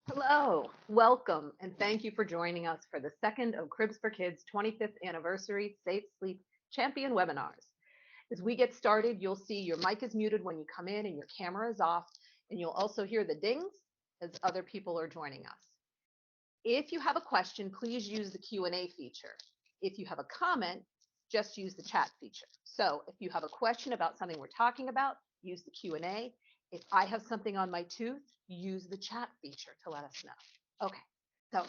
Hello, welcome, and thank you for joining us for the second of Cribs for Kids 25th Anniversary Safe Sleep Champion webinars. As we get started, you'll see your mic is muted when you come in and your camera is off, and you'll also hear the dings as other people are joining us. If you have a question, please use the Q&A feature. If you have a comment, just use the chat feature. So if you have a question about something we're talking about, use the Q&A. If I have something on my tooth, use the chat feature to let us know. Okay, so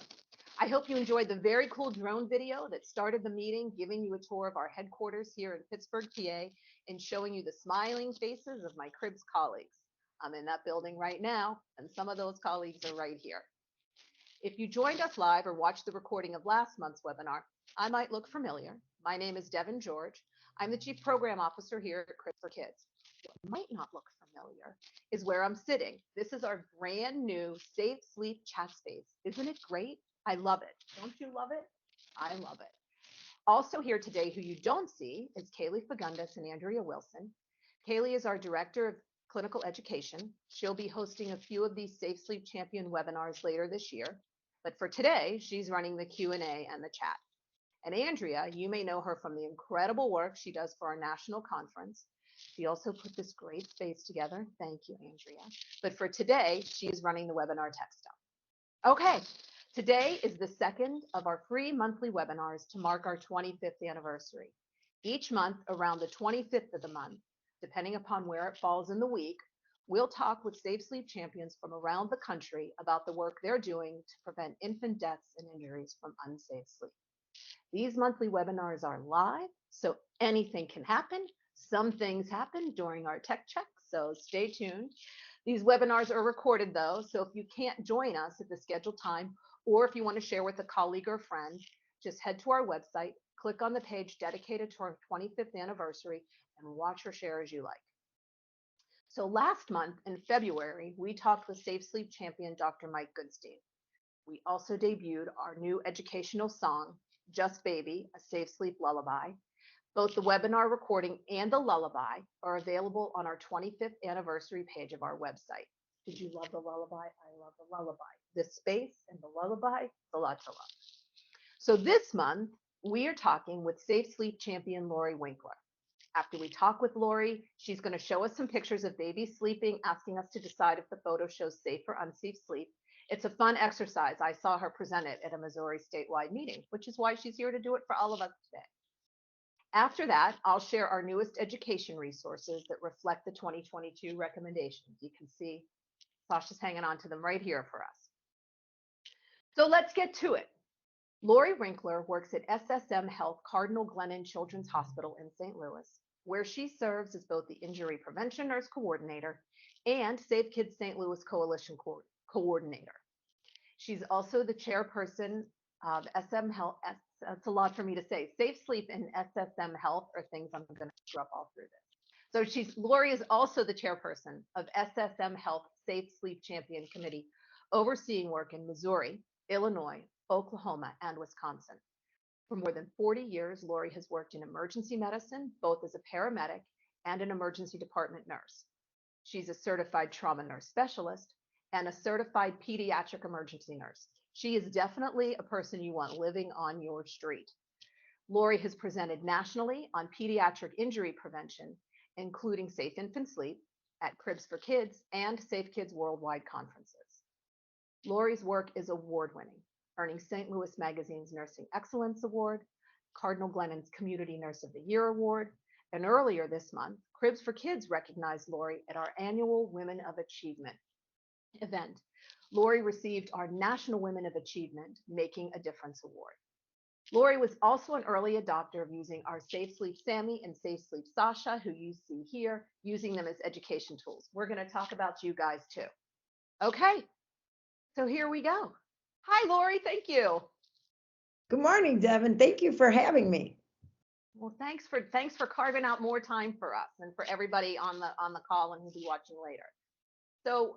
I hope you enjoyed the very cool drone video that started the meeting, giving you a tour of our headquarters here in Pittsburgh, PA, and showing you the smiling faces of my Cribs colleagues. I'm in that building right now, and some of those colleagues are right here. If you joined us live or watched the recording of last month's webinar, I might look familiar. My name is Devin George. I'm the Chief Program Officer here at Cribs for Kids. What might not look familiar is where I'm sitting. This is our brand new Safe Sleep chat space. Isn't it great? I love it. Don't you love it? I love it. Also here today, who you don't see, is Kaylee Fagundes and Andrea Wilson. Kaylee is our Director of Clinical Education. She'll be hosting a few of these Safe Sleep Champion webinars later this year. But for today, she's running the Q&A and the chat. And Andrea, you may know her from the incredible work she does for our national conference. She also put this great space together. Thank you, Andrea. But for today, she is running the webinar text up. Okay, today is the second of our free monthly webinars to mark our 25th anniversary. Each month, around the 25th of the month, depending upon where it falls in the week, we'll talk with Safe Sleep champions from around the country about the work they're doing to prevent infant deaths and injuries from unsafe sleep. These monthly webinars are live, so anything can happen. Some things happen during our tech check, so stay tuned. These webinars are recorded though, so if you can't join us at the scheduled time, or if you want to share with a colleague or friend, just head to our website, click on the page dedicated to our 25th anniversary, and watch or share as you like. So last month in February, we talked with Safe Sleep champion Dr. Mike Goodstein. We also debuted our new educational song, Just Baby, a Safe Sleep Lullaby. Both the webinar recording and the lullaby are available on our 25th anniversary page of our website. Did you love the lullaby? I love the lullaby. The space and the lullaby, a lot to love. So this month, we are talking with Safe Sleep champion Lori Winkler. After we talk with Lori, she's going to show us some pictures of babies sleeping, asking us to decide if the photo shows safe or unsafe sleep. It's a fun exercise. I saw her present it at a Missouri statewide meeting, which is why she's here to do it for all of us today. After that, I'll share our newest education resources that reflect the 2022 recommendations. You can see Sasha's hanging on to them right here for us. So let's get to it. Lori Winkler works at SSM Health Cardinal Glennon Children's Hospital in St. Louis, where she serves as both the Injury Prevention Nurse Coordinator and Safe Kids St. Louis Coalition Coordinator. She's also the chairperson of SM Health. That's a lot for me to say. Safe Sleep and SSM Health are things I'm going to screw up all through this. So Lori is also the chairperson of SSM Health Safe Sleep Champion Committee, overseeing work in Missouri, Illinois, Oklahoma, and Wisconsin. For more than 40 years, Lori has worked in emergency medicine, both as a paramedic and an emergency department nurse. She's a certified trauma nurse specialist and a certified pediatric emergency nurse. She is definitely a person you want living on your street. Lori has presented nationally on pediatric injury prevention, including Safe Infant Sleep at Cribs for Kids and Safe Kids Worldwide conferences. Lori's work is award-winning, earning St. Louis Magazine's Nursing Excellence Award, Cardinal Glennon's Community Nurse of the Year Award, and earlier this month, Cribs for Kids recognized Lori at our annual Women of Achievement event. Lori received our National Women of Achievement Making a Difference Award. Lori was also an early adopter of using our Safe Sleep Sammy and Safe Sleep Sasha, who you see here, using them as education tools. We're going to talk about you guys too. Okay, so here we go. Hi, Lori. Thank you. Good morning, Devin. Thank you for having me. Well, thanks for carving out more time for us and for everybody on the call and who'll be watching later. So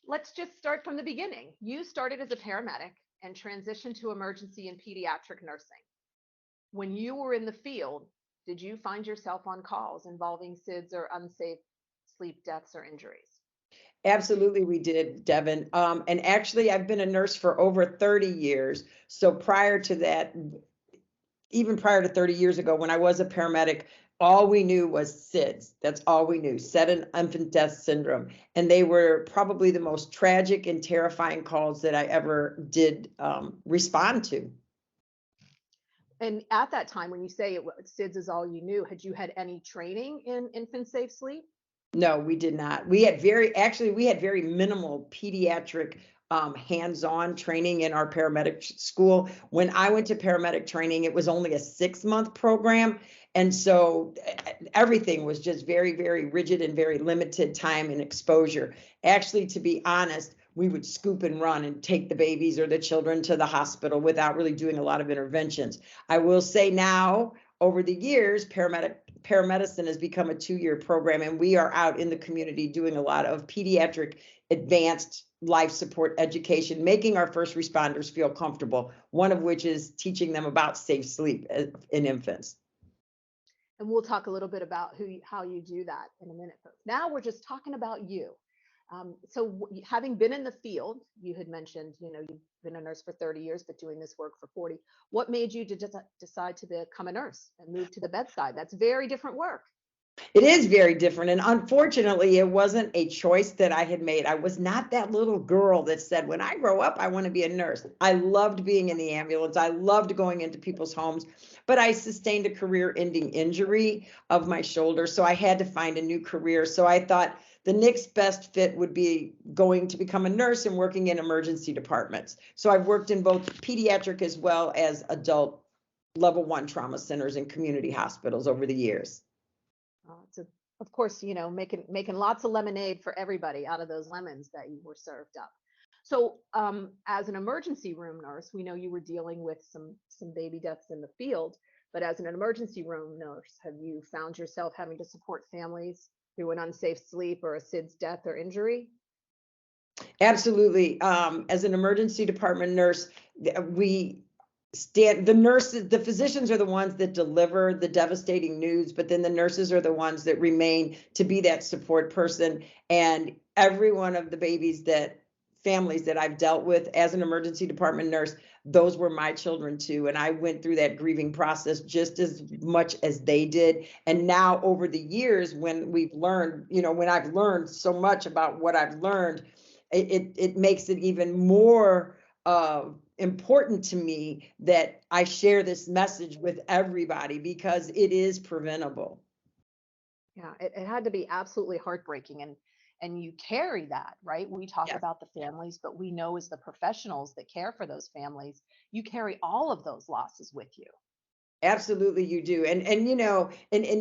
let's just start from the beginning. You started as a paramedic and transitioned to emergency and pediatric nursing. When you were in the field, did you find yourself on calls involving SIDS or unsafe sleep deaths or injuries? Absolutely, we did, Devin. And actually, I've been a nurse for over 30 years. So prior to that, even prior to 30 years ago, when I was a paramedic, all we knew was SIDS. That's all we knew, sudden infant death syndrome. And they were probably the most tragic and terrifying calls that I ever did respond to. And at that time, when you say SIDS is all you knew, had you had any training in infant safe sleep? No, we did not. We had very minimal pediatric hands-on training in our paramedic school. When I went to paramedic training, it was only a 6-month program. And so everything was just very, very rigid and very limited time and exposure. Actually, to be honest, we would scoop and run and take the babies or the children to the hospital without really doing a lot of interventions. I will say now, over the years, paramedicine has become a 2-year program, and we are out in the community doing a lot of pediatric advanced life support education, making our first responders feel comfortable, one of which is teaching them about safe sleep in infants. And we'll talk a little bit about how you do that in a minute. But now we're just talking about you. So having been in the field, you had mentioned, you've been a nurse for 30 years, but doing this work for 40. What made you decide to become a nurse and move to the bedside? That's very different work. It is very different. And unfortunately, it wasn't a choice that I had made. I was not that little girl that said, when I grow up, I want to be a nurse. I loved being in the ambulance. I loved going into people's homes, but I sustained a career-ending injury of my shoulder. So I had to find a new career. So I thought the next best fit would be going to become a nurse and working in emergency departments. So I've worked in both pediatric as well as adult level 1 trauma centers and community hospitals over the years. So of course, making lots of lemonade for everybody out of those lemons that you were served up. So as an emergency room nurse, we know you were dealing with some baby deaths in the field, but as an emergency room nurse, have you found yourself having to support families through an unsafe sleep or a SIDS death or injury? Absolutely. As an emergency department nurse, the physicians are the ones that deliver the devastating news, but then the nurses are the ones that remain to be that support person. And every one of the babies that families that I've dealt with as an emergency department nurse, those were my children too. And I went through that grieving process just as much as they did. And now over the years, when we've learned, when I've learned so much about what I've learned, it makes it even more important to me that I share this message with everybody because it is preventable. Yeah, it had to be absolutely heartbreaking, and you carry that, right? We talk Yes. about the families, but we know as the professionals that care for those families, you carry all of those losses with you. Absolutely, you do. And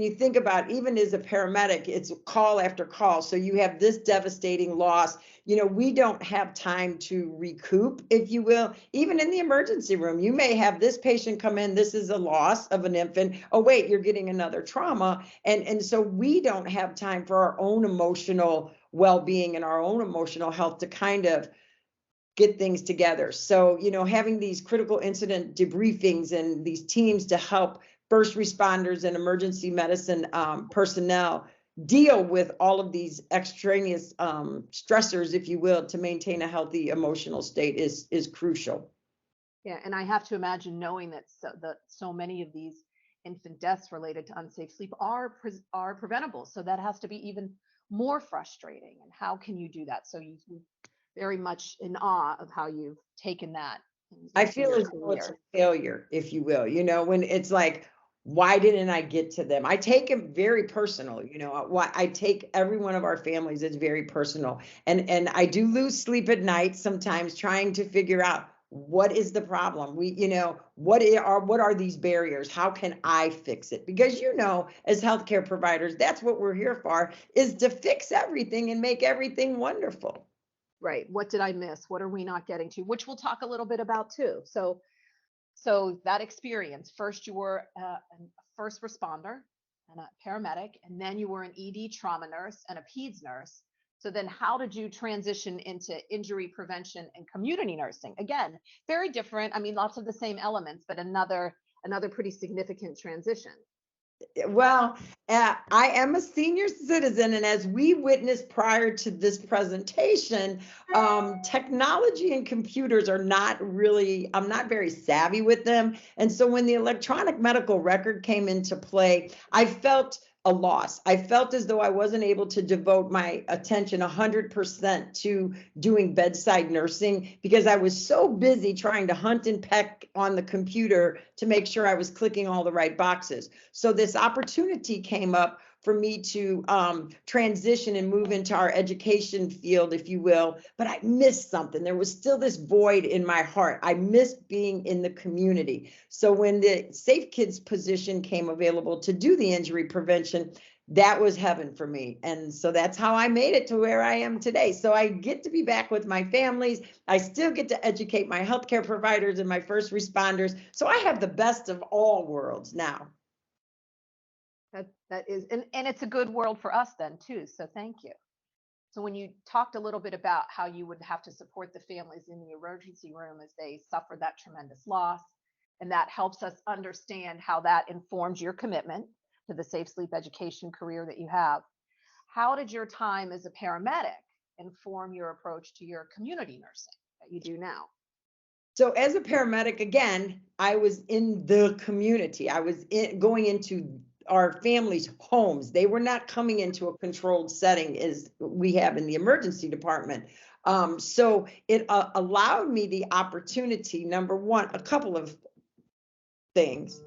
you think about, even as a paramedic, it's call after call. So you have this devastating loss. We don't have time to recoup, if you will. Even in the emergency room, you may have this patient come in, this is a loss of an infant. Oh, wait, you're getting another trauma. And so we don't have time for our own emotional well-being and our own emotional health to kind of get things together. So, having these critical incident debriefings and these teams to help first responders and emergency medicine personnel deal with all of these extraneous stressors, if you will, to maintain a healthy emotional state is crucial. Yeah, and I have to imagine, knowing that so many of these infant deaths related to unsafe sleep are preventable. So that has to be even more frustrating. And how can you do that? So you very much in awe of how you've taken that I into feel your as though it's a career. failure, if you will, when it's like, why didn't I get to them? I take it very personal, why I take every one of our families as very personal. And I do lose sleep at night sometimes trying to figure out what is the problem. What are these barriers? How can I fix it? Because as healthcare providers, that's what we're here for, is to fix everything and make everything wonderful. Right. What did I miss? What are we not getting to? Which we'll talk a little bit about too. So that experience, first you were a first responder and a paramedic, and then you were an ED trauma nurse and a peds nurse. So then how did you transition into injury prevention and community nursing? Again, very different. I mean, lots of the same elements, but another pretty significant transition. Well, I am a senior citizen, and as we witnessed prior to this presentation, technology and computers are not really, I'm not very savvy with them. And so when the electronic medical record came into play, I felt a loss. I felt as though I wasn't able to devote my attention 100% to doing bedside nursing because I was so busy trying to hunt and peck on the computer to make sure I was clicking all the right boxes. So this opportunity came up for me to transition and move into our education field, if you will, but I missed something. There was still this void in my heart. I missed being in the community. So when the Safe Kids position came available to do the injury prevention, that was heaven for me. And so that's how I made it to where I am today. So I get to be back with my families. I still get to educate my healthcare providers and my first responders. So I have the best of all worlds now. That is, and it's a good world for us then too. So thank you. So when you talked a little bit about how you would have to support the families in the emergency room as they suffer that tremendous loss, and that helps us understand how that informs your commitment to the safe sleep education career that you have. How did your time as a paramedic inform your approach to your community nursing that you do now? So as a paramedic, again, I was in the community. I was going into our families' homes. They were not coming into a controlled setting as we have in the emergency department. So it allowed me the opportunity, number one, a couple of things.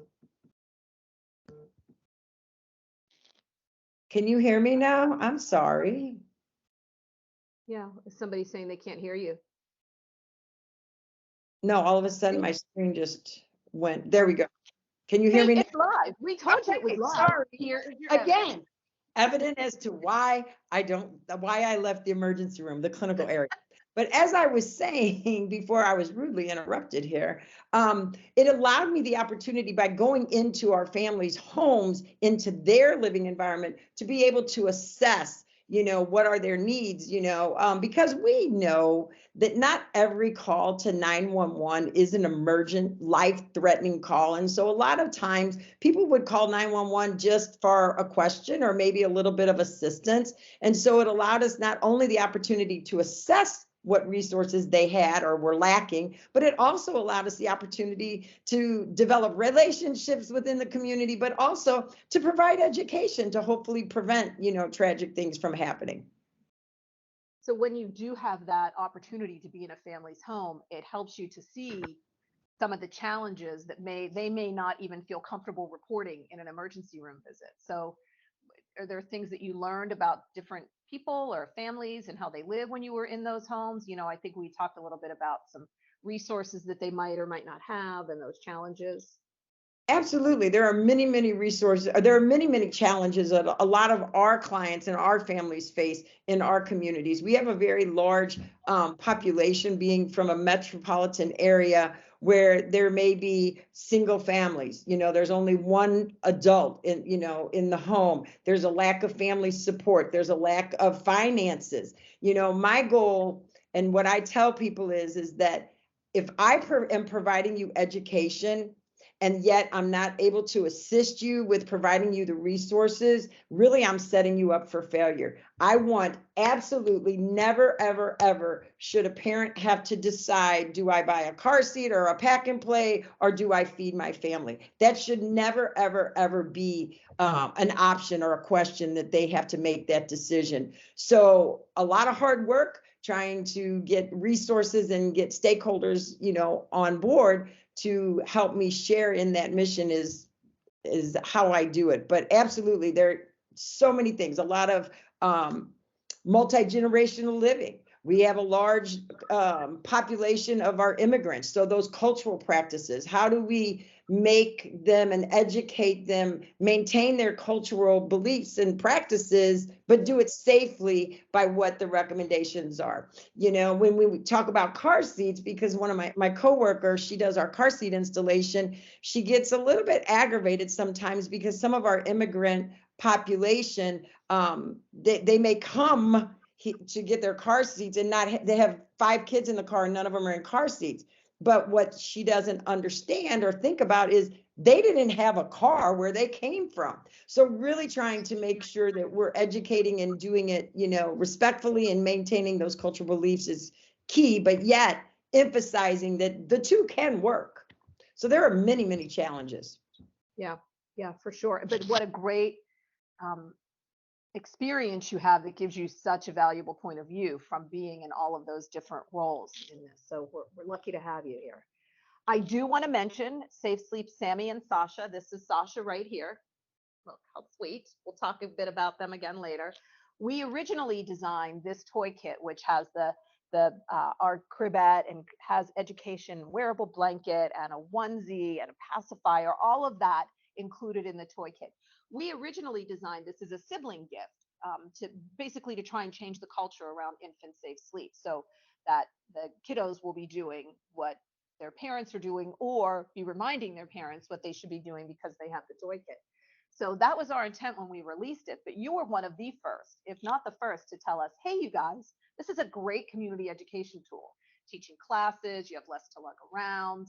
Can you hear me now? I'm sorry. Yeah, is somebody saying they can't hear you? No, all of a sudden my screen just went. There we go. Can you hear See, me now? it's live. We told you it was Okay, live. sorry. Here is your Again, evident as to why I left the emergency room, the clinical area. But as I was saying before I was rudely interrupted here, it allowed me the opportunity by going into our families' homes, into their living environment, to be able to assess, what are their needs, because we know that not every call to 911 is an emergent, life-threatening call. And so a lot of times people would call 911 just for a question or maybe a little bit of assistance. And so it allowed us not only the opportunity to assess what resources they had or were lacking, but it also allowed us the opportunity to develop relationships within the community, but also to provide education to hopefully prevent, tragic things from happening. So when you do have that opportunity to be in a family's home, it helps you to see some of the challenges that they may not even feel comfortable reporting in an emergency room visit. So are there things that you learned about different people or families and how they live when you were in those homes? I think we talked a little bit about some resources that they might or might not have and those challenges. Absolutely. There are many, many resources. There are many, many challenges that a lot of our clients and our families face in our communities. We have a very large population, being from a metropolitan area where there may be single families. There's only one adult in the home. There's a lack of family support. There's a lack of finances. My goal and what I tell people is that if I am providing you education, and yet I'm not able to assist you with providing you the resources, really I'm setting you up for failure. I want absolutely never, ever, ever should a parent have to decide, do I buy a car seat or a pack and play, or do I feed my family? That should never, ever, ever be an option or a question that they have to make that decision. So a lot of hard work trying to get resources and get stakeholders, on board to help me share in that mission is how I do it. But absolutely, there are so many things, a lot of multi-generational living. We have a large population of our immigrants. So those cultural practices, how do we make them and educate them, maintain their cultural beliefs and practices, but do it safely by what the recommendations are? When we talk about car seats, because one of my coworkers, she does our car seat installation, she gets a little bit aggravated sometimes because some of our immigrant population, they may come to get their car seats and they have 5 kids in the car and none of them are in car seats. But what she doesn't understand or think about is they didn't have a car where they came from. So really trying to make sure that we're educating and doing it, respectfully, and maintaining those cultural beliefs is key, but yet emphasizing that the two can work. So there are many, many challenges. Yeah, for sure. But what a great experience you have that gives you such a valuable point of view from being in all of those different roles in this. So we're lucky to have you here. I do want to mention Safe Sleep Sammy and Sasha. This is Sasha right here. Look how sweet. We'll talk a bit about them again later. We originally designed this toy kit, which has our cribette and has education, wearable blanket, and a onesie and a pacifier, all of that included in the toy kit. We originally designed this as a sibling gift, to try and change the culture around infant safe sleep, so that the kiddos will be doing what their parents are doing, or be reminding their parents what they should be doing because they have the toy kit. So that was our intent when we released it. But you were one of the first, if not the first, to tell us, hey, you guys, this is a great community education tool. Teaching classes, you have less to lug around.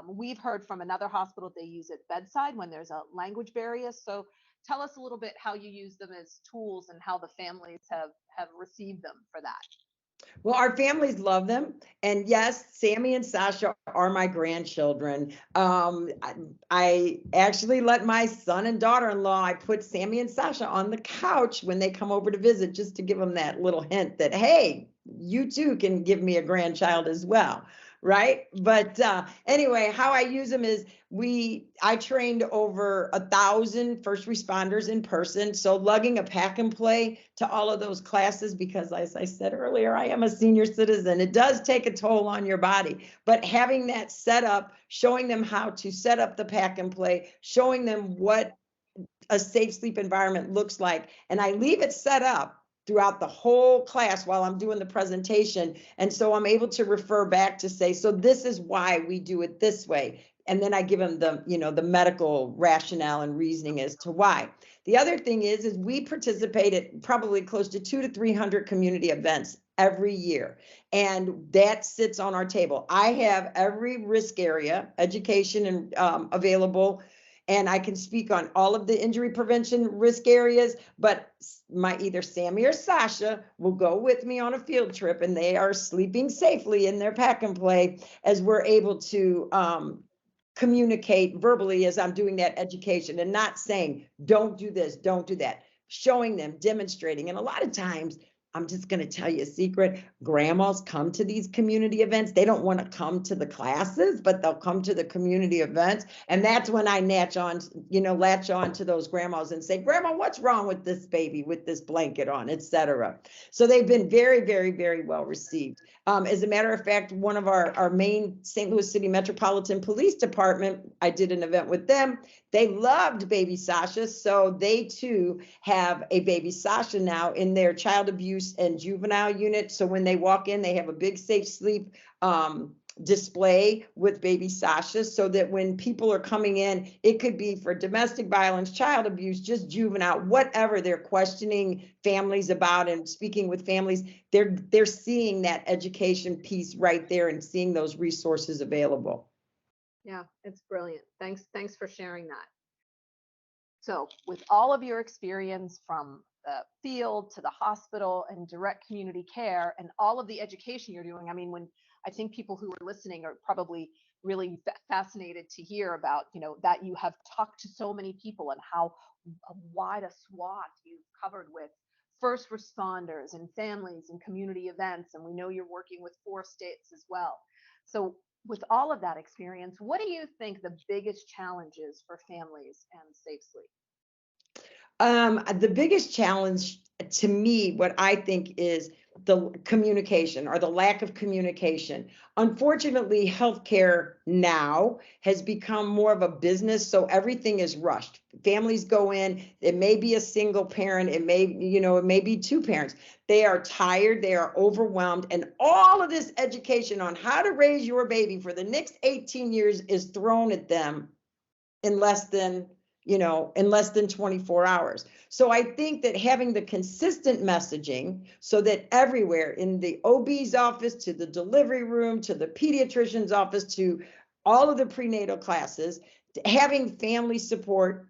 We've heard from another hospital they use it bedside when there's a language barrier. So tell us a little bit how you use them as tools and how the families have received them for that. Well, our families love them. And yes, Sammy and Sasha are my grandchildren. I actually let my son and daughter-in-law, I put Sammy and Sasha on the couch when they come over to visit, just to give them that little hint that, hey, you too can give me a grandchild as well. Right. But anyway, how I use them is I trained over 1,000 first responders in person. So lugging a pack and play to all of those classes, because as I said earlier, I am a senior citizen. It does take a toll on your body, but having that set up, showing them how to set up the pack and play, showing them what a safe sleep environment looks like. And I leave it set up throughout the whole class while I'm doing the presentation. And so I'm able to refer back to say, so this is why we do it this way. And then I give them the medical rationale and reasoning as to why. The other thing is we participate at probably close to 200 to 300 community events every year. And that sits on our table. I have every risk area, education, and available and I can speak on all of the injury prevention risk areas, but either Sammy or Sasha will go with me on a field trip, and they are sleeping safely in their pack and play as we're able to communicate verbally as I'm doing that education, and not saying, don't do this, don't do that, showing them, demonstrating. And a lot of times, I'm just going to tell you a secret. Grandmas come to these community events. They don't want to come to the classes, but they'll come to the community events. And that's when I latch on to those grandmas and say, Grandma, what's wrong with this baby with this blanket on, etc. So they've been very, very, very well received. As a matter of fact, one of our main St. Louis City Metropolitan Police Department, I did an event with them. They loved baby Sasha, so they too have a baby Sasha now in their child abuse and juvenile unit. So when they walk in, they have a big safe sleep display with baby Sasha, so that when people are coming in, it could be for domestic violence, child abuse, just juvenile, whatever they're questioning families about and speaking with families, they're seeing that education piece right there and seeing those resources available. Yeah, it's brilliant. Thanks for sharing that. So with all of your experience from the field to the hospital and direct community care and all of the education you're doing, I mean, when I think people who are listening are probably really fascinated to hear about, that you have talked to so many people and how wide a swath you've covered with first responders and families and community events. And we know you're working with 4 states as well. So with all of that experience, what do you think the biggest challenge is for families and safe sleep? The biggest challenge to me, what I think, is the communication or the lack of communication. Unfortunately, healthcare now has become more of a business, so everything is rushed. Families go in, it may be a single parent, it may be 2 parents. They are tired, they are overwhelmed, and all of this education on how to raise your baby for the next 18 years is thrown at them in less than 24 hours. So I think that having the consistent messaging so that everywhere, in the OB's office, to the delivery room, to the pediatrician's office, to all of the prenatal classes, having family support.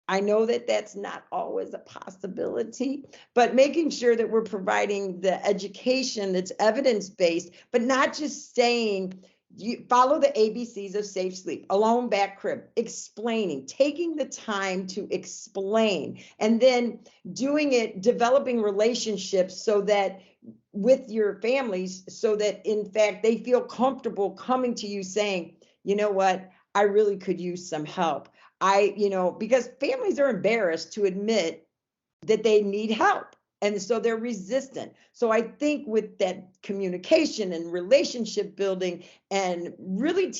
I know that that's not always a possibility, but making sure that we're providing the education that's evidence-based, but not just saying, you follow the ABCs of safe sleep, alone back crib, explaining, taking the time to explain, and then developing relationships so that with your families, so that in fact they feel comfortable coming to you saying, you know what, I really could use some help. Because families are embarrassed to admit that they need help. And so they're resistant. So I think with that communication and relationship building and really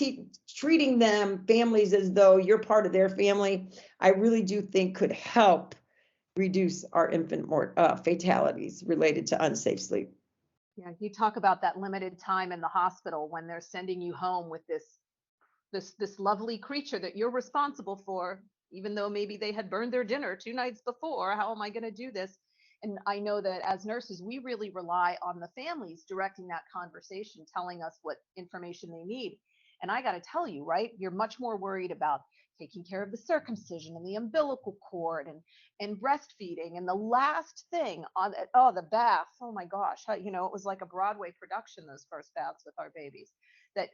treating families as though you're part of their family, I really do think could help reduce our infant fatalities related to unsafe sleep. Yeah, you talk about that limited time in the hospital when they're sending you home with this lovely creature that you're responsible for, even though maybe they had burned their dinner 2 nights before. How am I going to do this? And I know that as nurses, we really rely on the families directing that conversation, telling us what information they need. And I got to tell you, right, you're much more worried about taking care of the circumcision and the umbilical cord and breastfeeding. And the last thing the bath. Oh my gosh. It was like a Broadway production, those first baths with our babies, that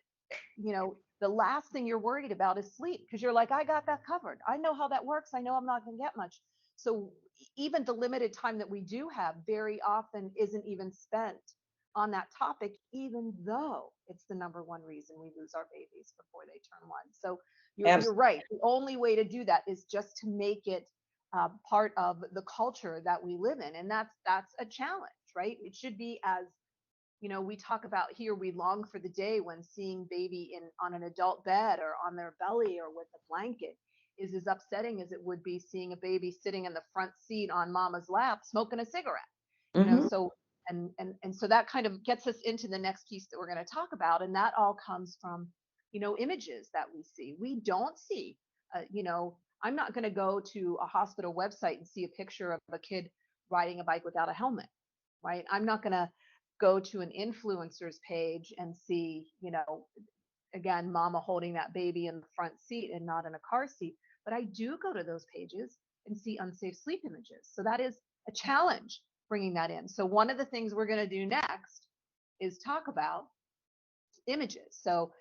the last thing you're worried about is sleep, because you're like, I got that covered. I know how that works. I know I'm not going to get much. So even the limited time that we do have very often isn't even spent on that topic, even though it's the number one reason we lose our babies before they turn 1. So you're right. The only way to do that is just to make it part of the culture that we live in. And that's a challenge, right? It should be as we talk about here, we long for the day when seeing baby on an adult bed or on their belly or with a blanket is as upsetting as it would be seeing a baby sitting in the front seat on mama's lap smoking a cigarette. Mm-hmm. So and so that kind of gets us into the next piece that we're going to talk about, and that all comes from images that we see. We don't see I'm not going to go to a hospital website and see a picture of a kid riding a bike without a helmet, right? I'm not going to go to an influencer's page and see, again, mama holding that baby in the front seat and not in a car seat. but I do go to those pages and see unsafe sleep images. So that is a challenge bringing that in. So one of the things we're going to do next is talk about images. So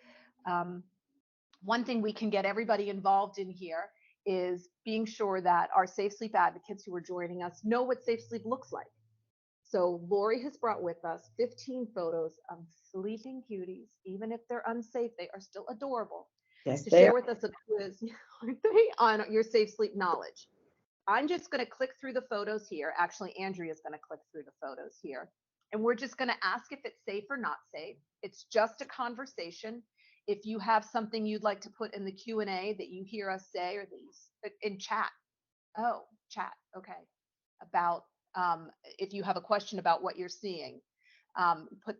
one thing we can get everybody involved in here is being sure that our safe sleep advocates who are joining us know what safe sleep looks like. So Lori has brought with us 15 photos of sleeping cuties. Even if they're unsafe, they are still adorable. Yes, To they share are. with us a quiz, aren't they, on your safe sleep knowledge. I'm just going to click through the photos here. Actually, Andrea's going to click through the photos here. And we're just going to ask if it's safe or not safe. It's just a conversation. If you have something you'd like to put in the Q&A that you hear us say, or these in chat. Oh, chat. Okay. About if you have a question about what you're seeing, put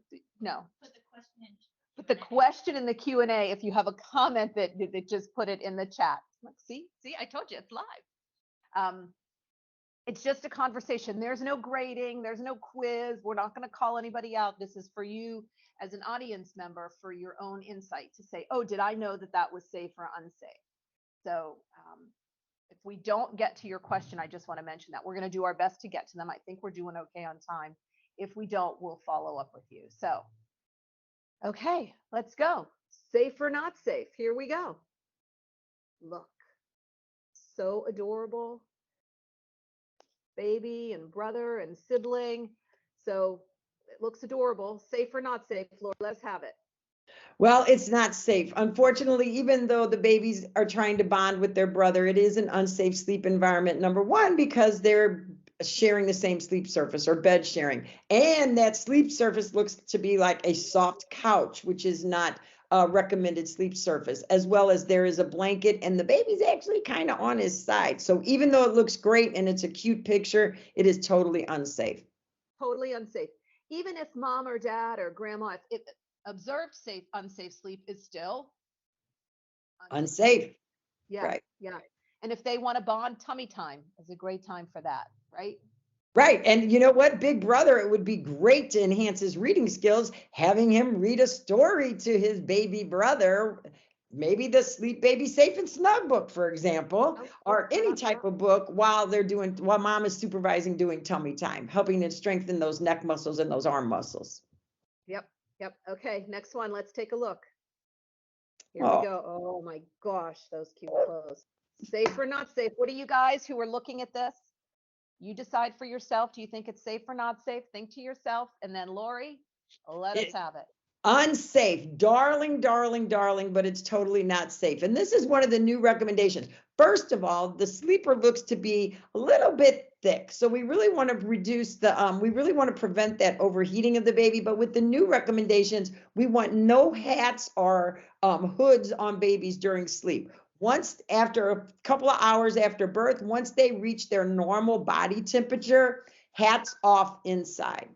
the question in the Q&A. If you have a comment that just put it in the chat. See, I told you it's live. It's just a conversation. There's no grading. There's no quiz. We're not going to call anybody out. This is for you as an audience member for your own insight to say, oh, did I know that that was safe or unsafe? So if we don't get to your question, I just want to mention that we're going to do our best to get to them. I think we're doing okay on time. If we don't, we'll follow up with you. So, okay, let's go. Safe or not safe? Here we go. Look, so adorable. Baby and brother and sibling. So it looks adorable. Safe or not safe, Laura? Let's have it. Well, it's not safe. Unfortunately, even though the babies are trying to bond with their brother, it is an unsafe sleep environment. Number one, because they're sharing the same sleep surface or bed sharing. And that sleep surface looks to be like a soft couch, which is not a recommended sleep surface, as well as there is a blanket and the baby's actually kind of on his side. So even though it looks great and it's a cute picture, it is totally unsafe. Totally unsafe. Even if mom or dad or grandma, if observed unsafe sleep is still Unsafe. Yeah, Right. yeah. And if they want to bond, tummy time is a great time for that, right? Right. And you know what, Big Brother, it would be great to enhance his reading skills, having him read a story to his baby brother, maybe the Sleep Baby Safe and Snug book, for example, or any type of book while mom is supervising doing tummy time, helping to strengthen those neck muscles and those arm muscles. Yep. Okay, next one. Let's take a look. Here Oh. we go. Oh my gosh, those cute clothes. Safe or not safe? What do you guys who are looking at this? You decide for yourself. Do you think it's safe or not safe? Think to yourself. And then Lori, let us have it. Unsafe, darling, darling, darling, but it's totally not safe. And this is one of the new recommendations. First of all, the sleeper looks to be a little bit thick. So we really want to we really want to prevent that overheating of the baby. But with the new recommendations, we want no hats or hoods on babies during sleep. Once after a couple of hours after birth, once they reach their normal body temperature, hats off inside.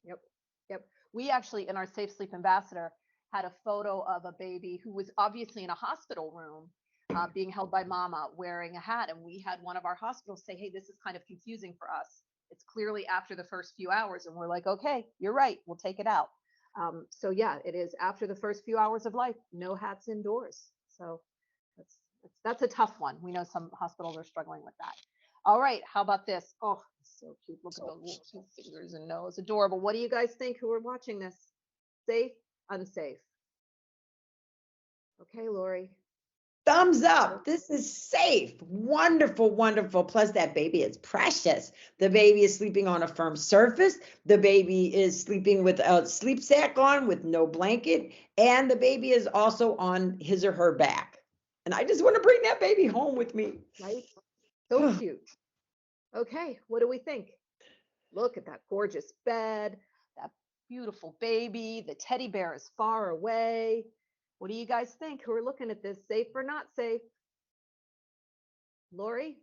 Yep. We actually, in our Safe Sleep Ambassador, had a photo of a baby who was obviously in a hospital room being held by mama wearing a hat. And we had one of our hospitals say, hey, this is kind of confusing for us. It's clearly after the first few hours. And we're like, okay, you're right. We'll take it out. So yeah, it is after the first few hours of life, no hats indoors. So that's a tough one. We know some hospitals are struggling with that. All right, how about this? Oh, so cute. Look at those little two fingers and nose. Adorable. What do you guys think who are watching this? Safe, unsafe? Okay, Lori. Thumbs up. This is safe. Wonderful, wonderful. Plus, that baby is precious. The baby is sleeping on a firm surface. The baby is sleeping with a sleep sack on with no blanket. And the baby is also on his or her back. And I just want to bring that baby home with me. Right? So cute. Okay, what do we think? Look at that gorgeous bed, that beautiful baby. The teddy bear is far away. What do you guys think who are looking at this? Safe or not safe? Lori?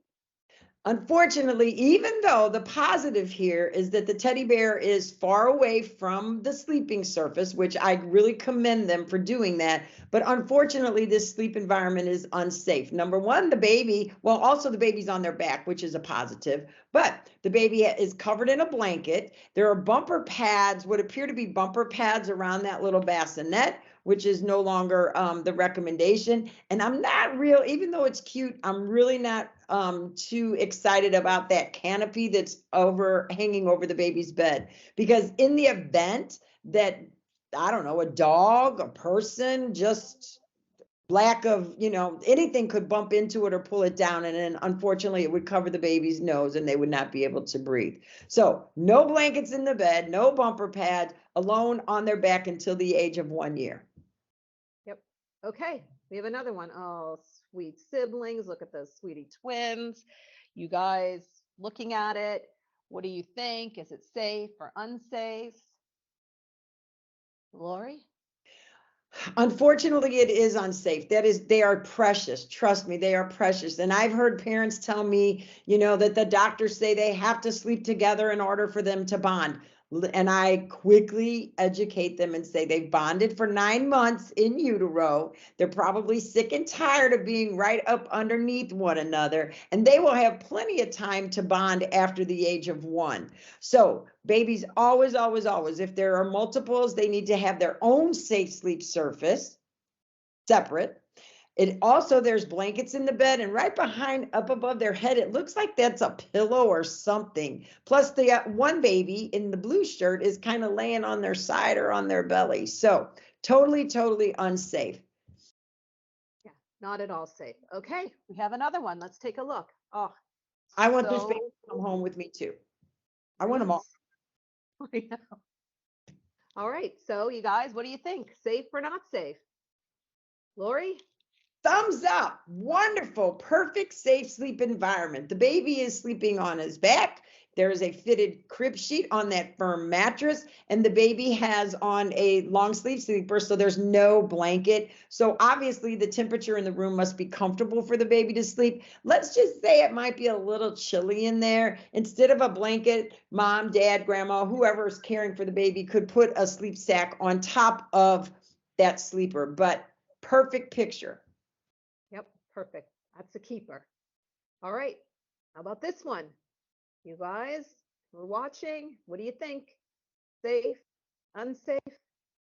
Unfortunately, even though the positive here is that the teddy bear is far away from the sleeping surface, which I really commend them for doing that, but unfortunately, this sleep environment is unsafe. Number one, the baby, well, also the baby's on their back, which is a positive, but the baby is covered in a blanket. There are bumper pads, what appear to be bumper pads around that little bassinet, which is no longer the recommendation. And I'm not real, even though it's cute, I'm really not too excited about that canopy that's hanging over the baby's bed. Because in the event that, I don't know, a dog, a person, just lack of, anything could bump into it or pull it down. And then unfortunately it would cover the baby's nose and they would not be able to breathe. So no blankets in the bed, no bumper pads, alone on their back until the age of 1 year. Yep. Okay. We have another one. Oh, sweet siblings. Look at those sweetie twins. You guys looking at it. What do you think? Is it safe or unsafe? Lori? Unfortunately, it is unsafe. They are precious. Trust me, they are precious. And I've heard parents tell me, that the doctors say they have to sleep together in order for them to bond. And I quickly educate them and say they've bonded for 9 months in utero. They're probably sick and tired of being right up underneath one another, and they will have plenty of time to bond after the age of 1. So babies always, always, always, if there are multiples, they need to have their own safe sleep surface, separate. It also, there's blankets in the bed, and right behind, up above their head, it looks like that's a pillow or something. Plus the one baby in the blue shirt is kind of laying on their side or on their belly. So totally, totally unsafe. Yeah, not at all safe. Okay, we have another one. Let's take a look. Oh, I want this baby to come home with me too. I want them all. I know. All right, so you guys, what do you think? Safe or not safe? Lori? Thumbs up. Wonderful, perfect, safe sleep environment. The baby is sleeping on his back. There is a fitted crib sheet on that firm mattress, and the baby has on a long sleeve sleeper, so there's no blanket. So obviously the temperature in the room must be comfortable for the baby to sleep. Let's just say it might be a little chilly in there. Instead of a blanket, mom, dad, grandma, whoever is caring for the baby could put a sleep sack on top of that sleeper, but perfect picture. Yep, perfect. That's a keeper. All right, how about this one? You guys, we're watching. What do you think? Safe, unsafe?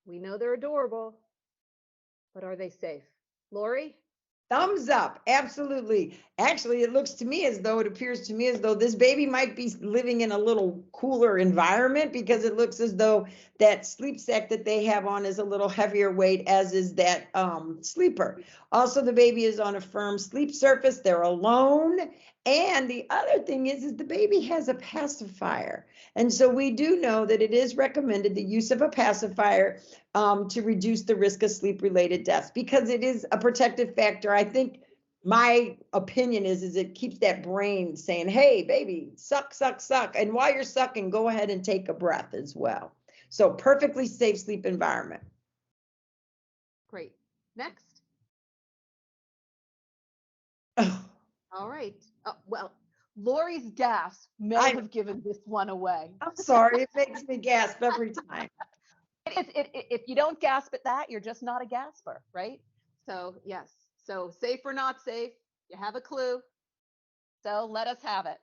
We know they're adorable, but are they safe? Lori? Thumbs up. Absolutely. Actually, it appears to me as though this baby might be living in a little cooler environment, because it looks as though that sleep sack that they have on is a little heavier weight, as is that sleeper. Also, the baby is on a firm sleep surface. They're alone. And the other thing is the baby has a pacifier. And so we do know that it is recommended the use of a pacifier to reduce the risk of sleep-related deaths, because it is a protective factor. I think my opinion is it keeps that brain saying, hey, baby, suck, suck, suck. And while you're sucking, go ahead and take a breath as well. So perfectly safe sleep environment. Great. Next. Oh. All right. Well, Lori's gasp may have given this one away. I'm sorry. It makes me gasp every time. If you don't gasp at that, you're just not a gasper, right? So yes. So safe or not safe, you have a clue. So let us have it.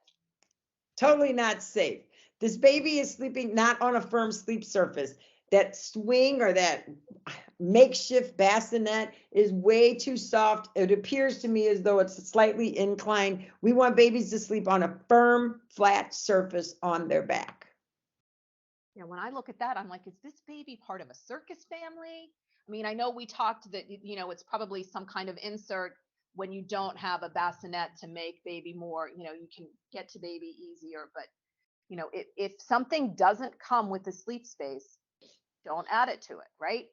Totally not safe. This baby is sleeping not on a firm sleep surface. That swing or that makeshift bassinet is way too soft. It appears to me as though it's slightly inclined. We want babies to sleep on a firm, flat surface on their back. Yeah, when I look at that, I'm like, is this baby part of a circus family? I mean, I know we talked that, it's probably some kind of insert when you don't have a bassinet to make baby more, you can get to baby easier. But, if something doesn't come with the sleep space, don't add it to it, right?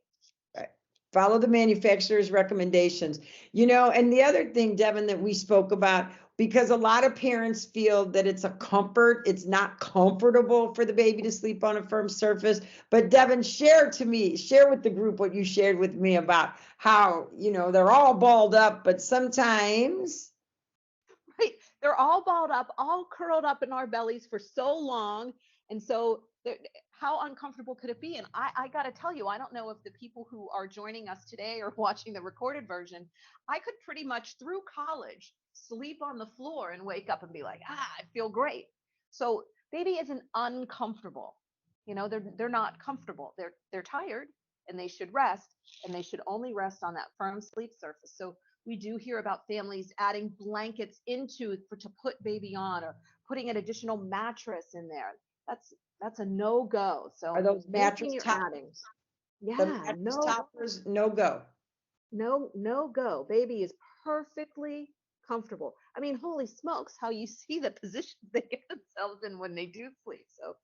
Right. Follow the manufacturer's recommendations. And the other thing, Devin, that we spoke about, because a lot of parents feel that it's a comfort, it's not comfortable for the baby to sleep on a firm surface. But Devin, share with the group what you shared with me about how, they're all balled up, but sometimes. Right. they're all balled up, all curled up in our bellies for so long. And so how uncomfortable could it be? And I got to tell you, I don't know if the people who are joining us today or watching the recorded version, I could pretty much through college sleep on the floor and wake up and be like, I feel great. So baby isn't uncomfortable. They're not comfortable. They're tired and they should rest, and they should only rest on that firm sleep surface. So we do hear about families adding blankets to put baby on, or putting an additional mattress in there. That's a no-go. Are So those anything mattress you're toppers? adding, The yeah, mattress toppers, no go. no go. Baby is perfectly comfortable. I mean, holy smokes, how you see the positions they get themselves in when they do sleep. So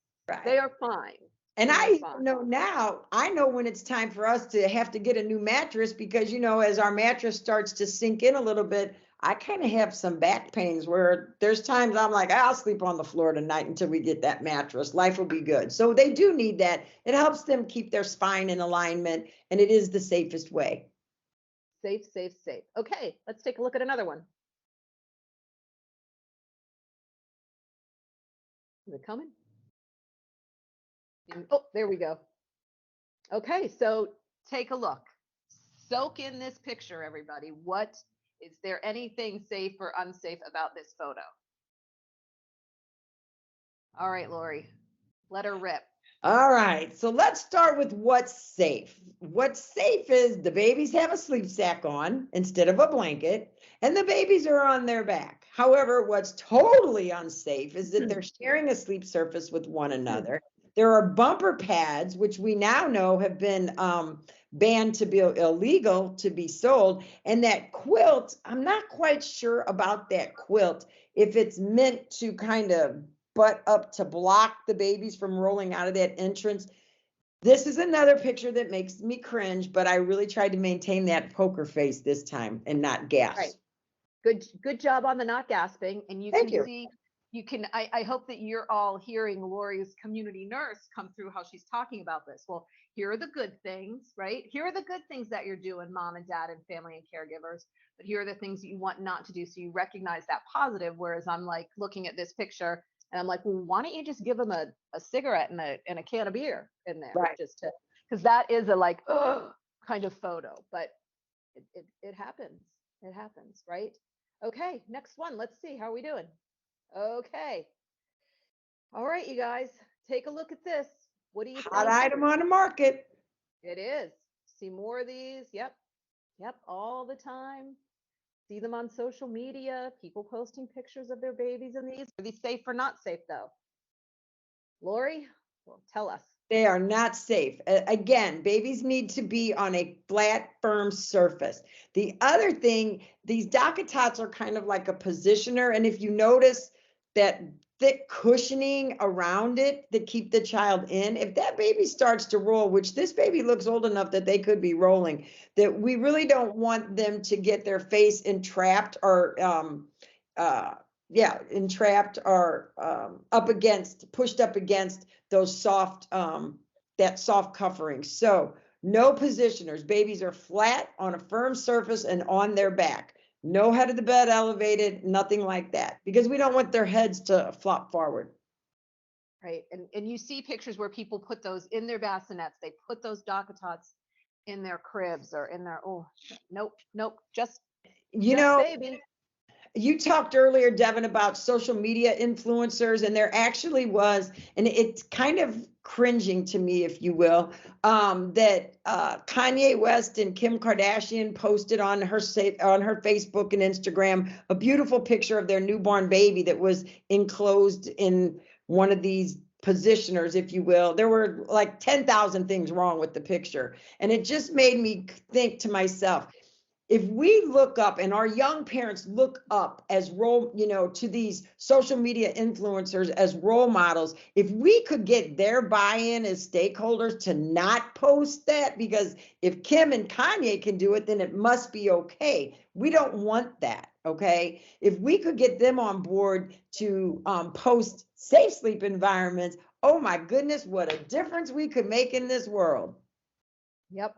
they Right. are fine. And They are I fine. know now, I know when it's time for us to have to get a new mattress, because, as our mattress starts to sink in a little bit, I kind of have some back pains where there's times I'm like, I'll sleep on the floor tonight until we get that mattress. Life will be good. So they do need that. It helps them keep their spine in alignment, and it is the safest way. Safe, safe, safe. Okay, let's take a look at another one. Is it coming? Oh, there we go. Okay, so take a look. Soak in this picture, everybody. Is there anything safe or unsafe about this photo? All right, Lori, let her rip. All right, so let's start with what's safe. What's safe is the babies have a sleep sack on instead of a blanket, and the babies are on their back. However, what's totally unsafe is that they're sharing a sleep surface with one another. There are bumper pads, which we now know have been banned to be illegal to be sold. And that quilt, I'm not quite sure about that quilt, if it's meant to kind of butt up to block the babies from rolling out of that entrance. This is another picture that makes me cringe, but I really tried to maintain that poker face this time and not gasp. Right. Good job on the not gasping. And Thank you. See, I hope that you're all hearing Lori's community nurse come through how she's talking about this. Well, here are the good things, right? Here are the good things that you're doing, mom and dad and family and caregivers. But here are the things that you want not to do. So you recognize that positive. Whereas I'm like looking at this picture and I'm like, well, why don't you just give them a cigarette and a can of beer in there? Right. Because that is a like, ugh, kind of photo. But it happens. It happens, right? Okay, next one. Let's see. How are we doing? Okay. All right, you guys, take a look at this. What do you Hot think? item on the market. It is. See more of these? Yep. Yep, all the time. See them on social media, people posting pictures of their babies in these. Are these safe or not safe, though? Lori, well, tell us. They are not safe. Again, babies need to be on a flat, firm surface. The other thing, these DockATots are kind of like a positioner. And if you notice that thick cushioning around it that keep the child in, if that baby starts to roll, which this baby looks old enough that they could be rolling, that we really don't want them to get their face entrapped or entrapped or pushed up against those soft, that soft covering. So no positioners. Babies are flat on a firm surface and on their back. No head of the bed elevated, nothing like that, because we don't want their heads to flop forward. Right. And you see pictures where people put those in their bassinets. They put those DockATots in their cribs or in their, nope, just baby. You talked earlier, Devin, about social media influencers, and there actually was, and it's kind of cringing to me, if you will, that Kanye West and Kim Kardashian posted on her Facebook and Instagram a beautiful picture of their newborn baby that was enclosed in one of these positioners, if you will. There were like 10,000 things wrong with the picture, and it just made me think to myself, if we look up and our young parents look up as to these social media influencers as role models, if we could get their buy-in as stakeholders to not post that, because if Kim and Kanye can do it, then it must be okay. We don't want that. Okay. If we could get them on board to post safe sleep environments, oh my goodness, what a difference we could make in this world. Yep.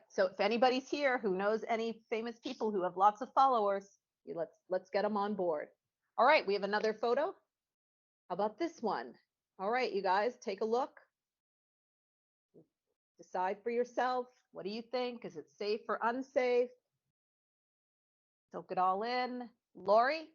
So if anybody's here who knows any famous people who have lots of followers, let's get them on board. All right, we have another photo. How about this one? All right, you guys, take a look. Decide for yourself. What do you think? Is it safe or unsafe? Soak it all in. Lori,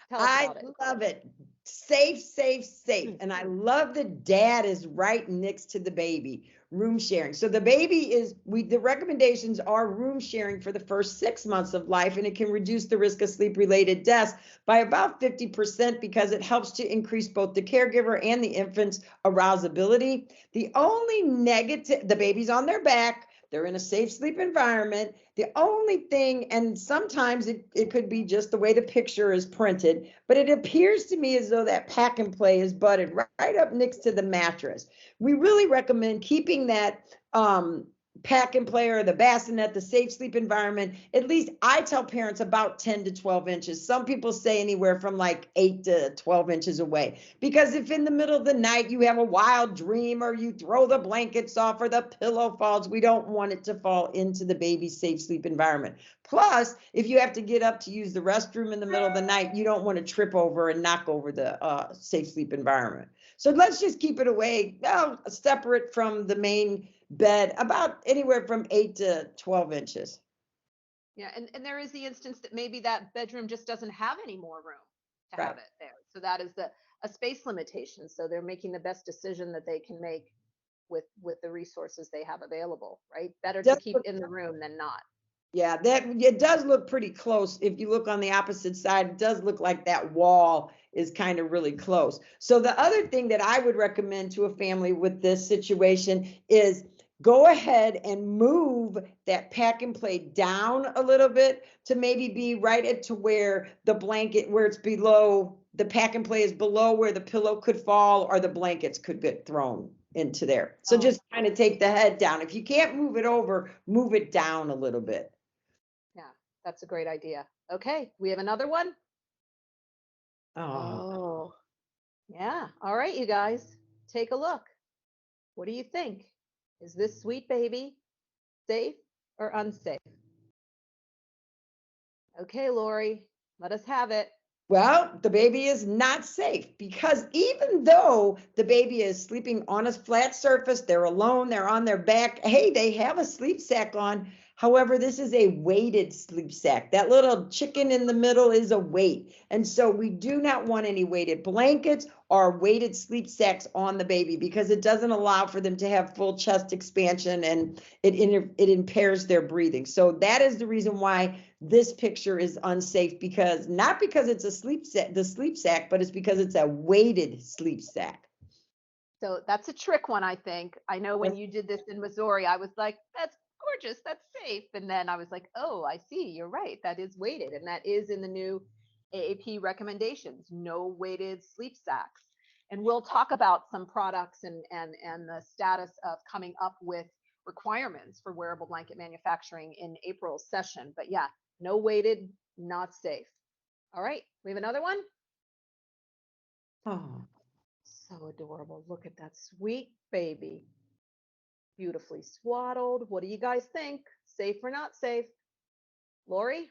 tell us I about it. love it. Safe, safe, safe. And I love the dad is right next to the baby. Room sharing. So the baby is, the recommendations are room sharing for the first 6 months of life, and it can reduce the risk of sleep-related deaths by about 50% because it helps to increase both the caregiver and the infant's arousability. The only negative, the baby's on their back, they're in a safe sleep environment. The only thing, and sometimes it could be just the way the picture is printed, but it appears to me as though that pack and play is butted right up next to the mattress. We really recommend keeping that pack and play or the bassinet, the safe sleep environment, at least I tell parents about 10 to 12 inches. Some people say anywhere from like 8 to 12 inches away. Because if in the middle of the night you have a wild dream or you throw the blankets off or the pillow falls, we don't want it to fall into the baby's safe sleep environment. Plus, if you have to get up to use the restroom in the middle of the night, you don't want to trip over and knock over the safe sleep environment. So let's just keep it away, separate from the main bed, about anywhere from 8 to 12 inches. Yeah, and there is the instance that maybe that bedroom just doesn't have any more room to have it there. So that is a space limitation. So they're making the best decision that they can make with the resources they have available, right? Better to keep in the room than not. Yeah, that it does look pretty close. If you look on the opposite side, it does look like that wall is kind of really close. So the other thing that I would recommend to a family with this situation is go ahead and move that pack and play down a little bit to maybe be right at to where the blanket, where it's below, the pack and play is below where the pillow could fall or the blankets could get thrown into there. So just kind of take the head down. If you can't move it over, move it down a little bit. Yeah, that's a great idea. Okay, we have another one. Oh, yeah. All right, you guys, take a look. What do you think? Is this sweet baby safe or unsafe? Okay, Lori, let us have it. well, the baby is not safe because even though the baby is sleeping on a flat surface, they're alone, they're on their back. Hey, they have a sleep sack on. However, this is a weighted sleep sack. That little chicken in the middle is a weight. And so we do not want any weighted blankets or weighted sleep sacks on the baby because it doesn't allow for them to have full chest expansion and it impairs their breathing. So that is the reason why this picture is unsafe, because not because it's a sleep sack, but it's because it's a weighted sleep sack. So that's a trick one, I think. I know when you did this in Missouri, I was like, that's gorgeous, that's safe. And then I was like, oh, I see, you're right. That is weighted. And that is in the new AAP recommendations, no weighted sleep sacks. And we'll talk about some products and the status of coming up with requirements for wearable blanket manufacturing in April's session. But yeah, no weighted, not safe. All right, we have another one. Oh, so adorable. Look at that sweet baby. Beautifully swaddled. What do you guys think? Safe or not safe? Lori?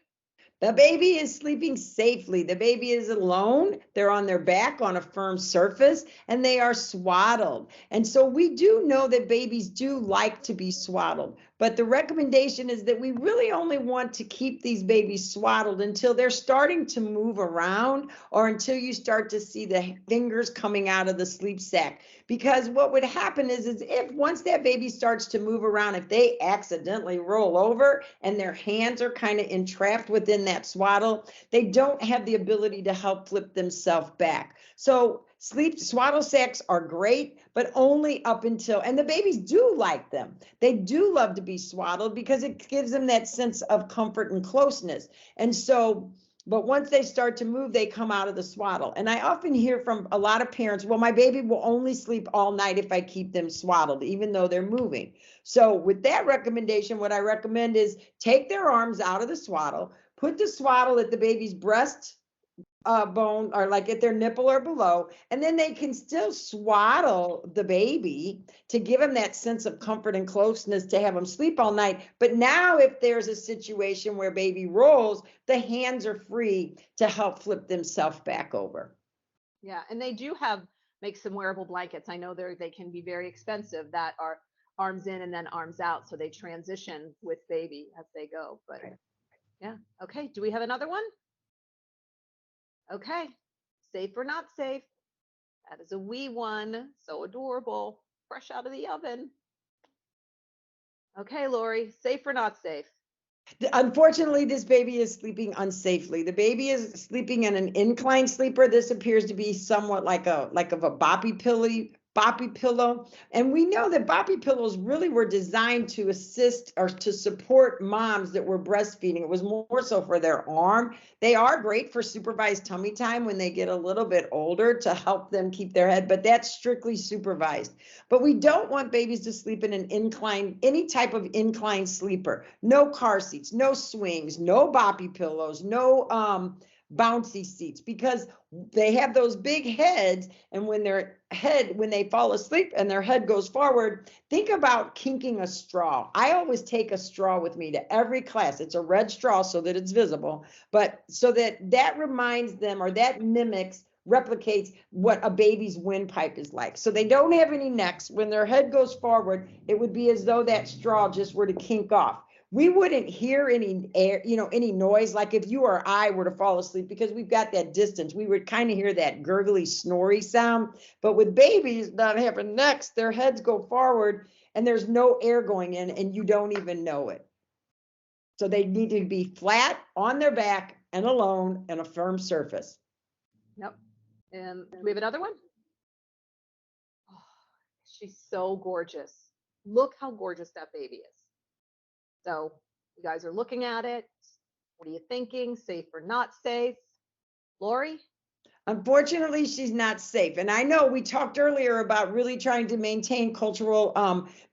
the baby is sleeping safely. The baby is alone. They're on their back on a firm surface and they are swaddled. And so we do know that babies do like to be swaddled. But the recommendation is that we really only want to keep these babies swaddled until they're starting to move around or until you start to see the fingers coming out of the sleep sack. Because what would happen is if once that baby starts to move around, if they accidentally roll over and their hands are kind of entrapped within that swaddle, they don't have the ability to help flip themselves back. So swaddle sacks are great, but only up until, and the babies do like them. They do love to be swaddled because it gives them that sense of comfort and closeness. And so, but once they start to move, they come out of the swaddle. And I often hear from a lot of parents, well, my baby will only sleep all night if I keep them swaddled, even though they're moving. So with that recommendation, what I recommend is take their arms out of the swaddle, put the swaddle at the baby's breast bone or like at their nipple or below, and then they can still swaddle the baby to give them that sense of comfort and closeness to have them sleep all night. But now if there's a situation where baby rolls, the hands are free to help flip themselves back over. Yeah, and they do make some wearable blankets. I know they can be very expensive that are arms in and then arms out, so they transition with baby as they go. But yeah, okay. Do we have another one? Okay, safe or not safe? That is a wee one, so adorable, fresh out of the oven. Okay, Lori, safe or not safe? Unfortunately, this baby is sleeping unsafely. The baby is sleeping in an inclined sleeper. This appears to be somewhat like a boppy pillow. And we know that boppy pillows really were designed to assist or to support moms that were breastfeeding. It was more so for their arm. They are great for supervised tummy time when they get a little bit older to help them keep their head, but that's strictly supervised. But we don't want babies to sleep in any type of inclined sleeper. No car seats, no swings, no boppy pillows, no bouncy seats, because they have those big heads, and when they fall asleep and their head goes forward, think about kinking a straw. I always take a straw with me to every class. It's a red straw so that it's visible, but so that reminds them, or that replicates what a baby's windpipe is like. So they don't have any necks. When their head goes forward, it would be as though that straw just were to kink off. We wouldn't hear any air, any noise, like if you or I were to fall asleep, because we've got that distance. We would kind of hear that gurgly, snory sound. But with babies not having necks, their heads go forward and there's no air going in and you don't even know it. So they need to be flat on their back and alone and a firm surface. Yep. And do we have another one? Oh, she's so gorgeous. Look how gorgeous that baby is. So you guys are looking at it. What are you thinking? Safe or not safe? Lori? Unfortunately, she's not safe. And I know we talked earlier about really trying to maintain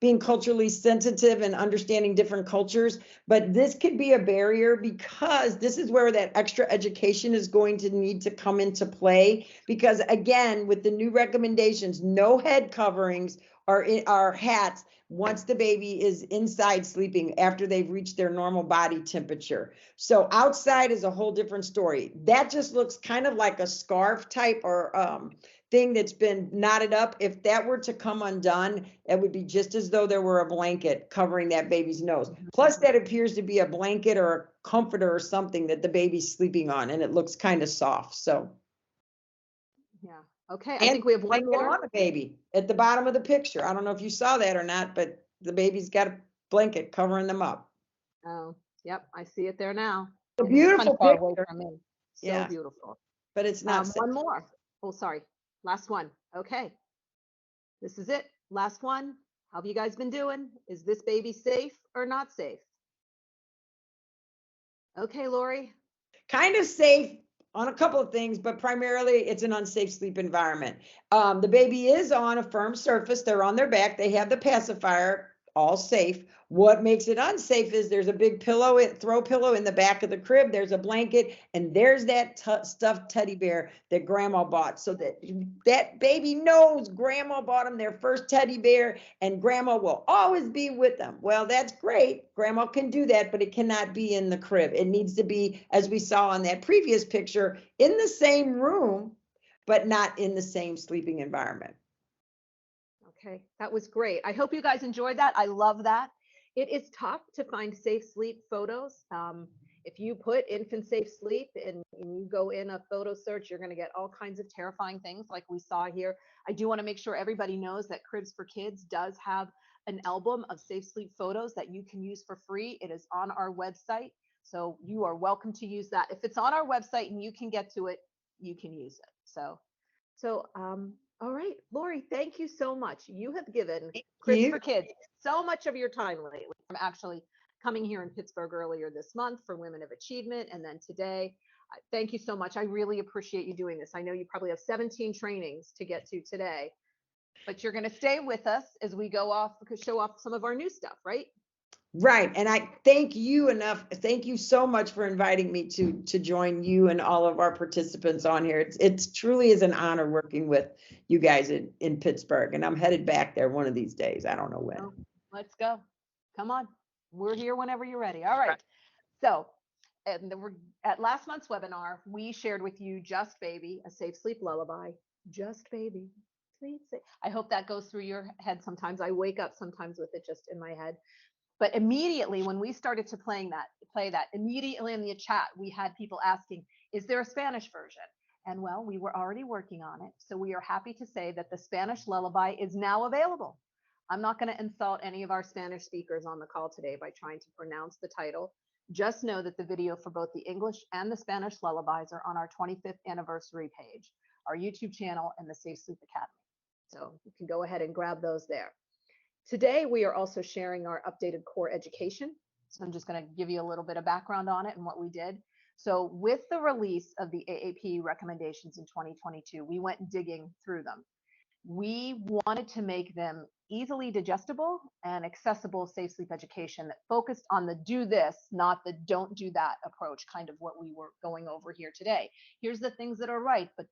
being culturally sensitive and understanding different cultures. But this could be a barrier, because this is where that extra education is going to need to come into play. Because again, with the new recommendations, no head coverings or hats once the baby is inside sleeping after they've reached their normal body temperature. So outside is a whole different story. That just looks kind of like a scarf type or thing that's been knotted up. If that were to come undone, it would be just as though there were a blanket covering that baby's nose. Plus, that appears to be a blanket or a comforter or something that the baby's sleeping on, and it looks kind of soft. So, Yeah. Okay. I and think we have one blanket more. on the baby at the bottom of the picture. I don't know if you saw that or not, but the baby's got a blanket covering them up. Oh, yep. I see it there now. A And it's kind beautiful of far away picture. from me. So Yeah, beautiful. but it's not. One more. Oh, sorry. Last one. Okay. This is it. Last one. How have you guys been doing? Is this baby safe or not safe? Okay, Lori. Kind of safe on a couple of things, but primarily it's an unsafe sleep environment. The baby is on a firm surface. They're on their back. They have the pacifier, all safe. What makes it unsafe is there's a big throw pillow in the back of the crib. There's a blanket, and there's that stuffed teddy bear that grandma bought. So that baby knows grandma bought them their first teddy bear, and grandma will always be with them. Well, that's great. Grandma can do that, but it cannot be in the crib. It needs to be, as we saw on that previous picture, in the same room, but not in the same sleeping environment. Okay, that was great. I hope you guys enjoyed that. I love that. It is tough to find safe sleep photos. If you put infant safe sleep and you go in a photo search, you're going to get all kinds of terrifying things like we saw here. I do want to make sure everybody knows that Cribs for Kids does have an album of safe sleep photos that you can use for free. It is on our website, so you are welcome to use that. If it's on our website and you can get to it, you can use it. So, all right, Lori, thank you so much. You have given Cribs for Kids so much of your time lately. I'm actually coming here in Pittsburgh earlier this month for Women of Achievement, and then today. Thank you so much. I really appreciate you doing this. I know you probably have 17 trainings to get to today, but you're going to stay with us as we go off, show off some of our new stuff, right? Right. And I thank you enough. Thank you so much for inviting me to join you and all of our participants on here. It's truly is an honor working with you guys in Pittsburgh. And I'm headed back there one of these days. I don't know when. Oh, let's go. Come on. We're here whenever you're ready. All right. So, we're at last month's webinar, we shared with you Just Baby, a safe sleep lullaby. Just Baby. Sweet. I hope that goes through your head sometimes. I wake up sometimes with it just in my head. But immediately when we started to play that, immediately in the chat, we had people asking, is there a Spanish version? And well, we were already working on it. So we are happy to say that the Spanish lullaby is now available. I'm not going to insult any of our Spanish speakers on the call today by trying to pronounce the title. Just know that the video for both the English and the Spanish lullabies are on our 25th anniversary page, our YouTube channel, and the Safe Sleep Academy. So you can go ahead and grab those there. Today, we are also sharing our updated core education. So I'm just going to give you a little bit of background on it and what we did. So with the release of the AAP recommendations in 2022, we went digging through them. We wanted to make them easily digestible and accessible safe sleep education that focused on the do this, not the don't do that approach, kind of what we were going over here today. Here's the things that are right, but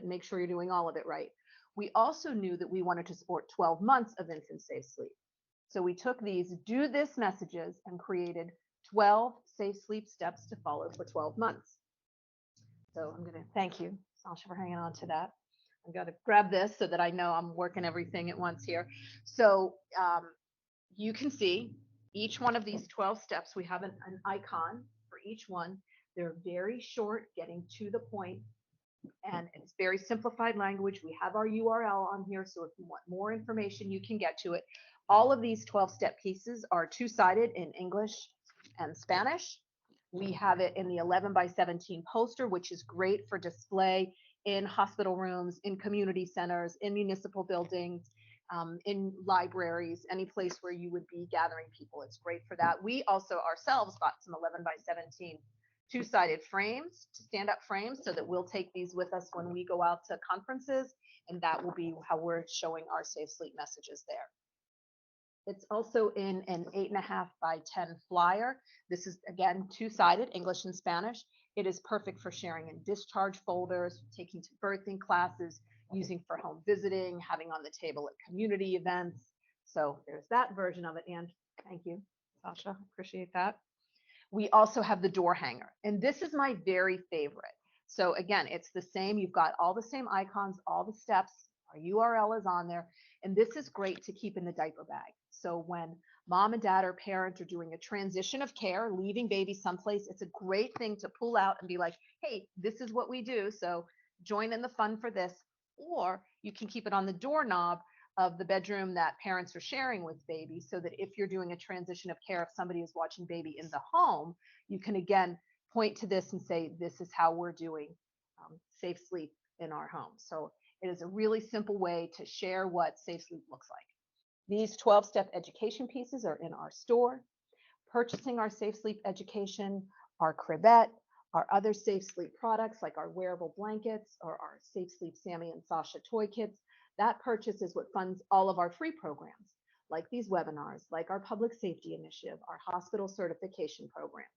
make sure you're doing all of it right. We also knew that we wanted to support 12 months of infant safe sleep. So we took these do this messages and created 12 safe sleep steps to follow for 12 months. So I'm going to thank you, Sasha, for hanging on to that. I'm going to grab this so that I know I'm working everything at once here. So you can see each one of these 12 steps. We have an icon for each one. They're very short, getting to the point, and it's very simplified language. We have our URL on here, so if you want more information, you can get to it. All of these 12-step pieces are two-sided in English and Spanish. We have it in the 11 by 17 poster, which is great for display in hospital rooms, in community centers, in municipal buildings, in libraries, any place where you would be gathering people. It's great for that. We also ourselves bought some 11 by 17 two-sided frames, stand-up frames, so that we'll take these with us when we go out to conferences, and that will be how we're showing our safe sleep messages there. It's also in an 8.5 by 10 flyer. This is, again, two-sided, English and Spanish. It is perfect for sharing in discharge folders, taking to birthing classes, using for home visiting, having on the table at community events. So there's that version of it. And thank you, Sasha, appreciate that. We also have the door hanger, and this is my very favorite. So again, it's the same. You've got all the same icons, all the steps. Our URL is on there, and this is great to keep in the diaper bag. So when mom and dad or parent are doing a transition of care, leaving baby someplace, it's a great thing to pull out and be like, hey, this is what we do. So join in the fun for this. Or you can keep it on the doorknob of the bedroom that parents are sharing with baby, so that if you're doing a transition of care, if somebody is watching baby in the home, you can again point to this and say, this is how we're doing safe sleep in our home. So it is a really simple way to share what safe sleep looks like. These 12-step education pieces are in our store. Purchasing our safe sleep education, our cribette, our other safe sleep products like our wearable blankets or our safe sleep Sammy and Sasha toy kits, that purchase is what funds all of our free programs, like these webinars, like our public safety initiative, our hospital certification program,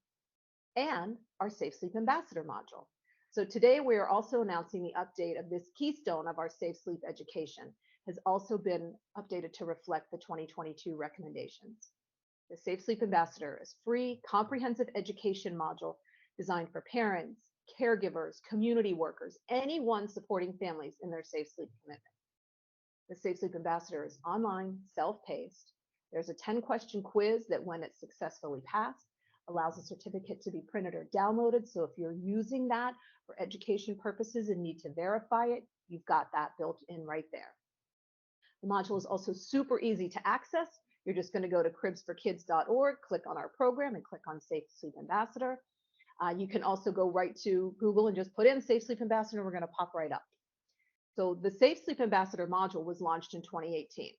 and our Safe Sleep Ambassador module. So today we are also announcing the update of this keystone of our safe sleep education has also been updated to reflect the 2022 recommendations. The Safe Sleep Ambassador is free, comprehensive education module designed for parents, caregivers, community workers, anyone supporting families in their safe sleep commitment. The Safe Sleep Ambassador is online, self-paced. There's a 10-question quiz that, when it's successfully passed, allows a certificate to be printed or downloaded. So if you're using that for education purposes and need to verify it, you've got that built in right there. The module is also super easy to access. You're just going to go to cribsforkids.org, click on our program, and click on Safe Sleep Ambassador. You can also go right to Google and just put in Safe Sleep Ambassador. We're going to pop right up. So the Safe Sleep Ambassador module was launched in 2018.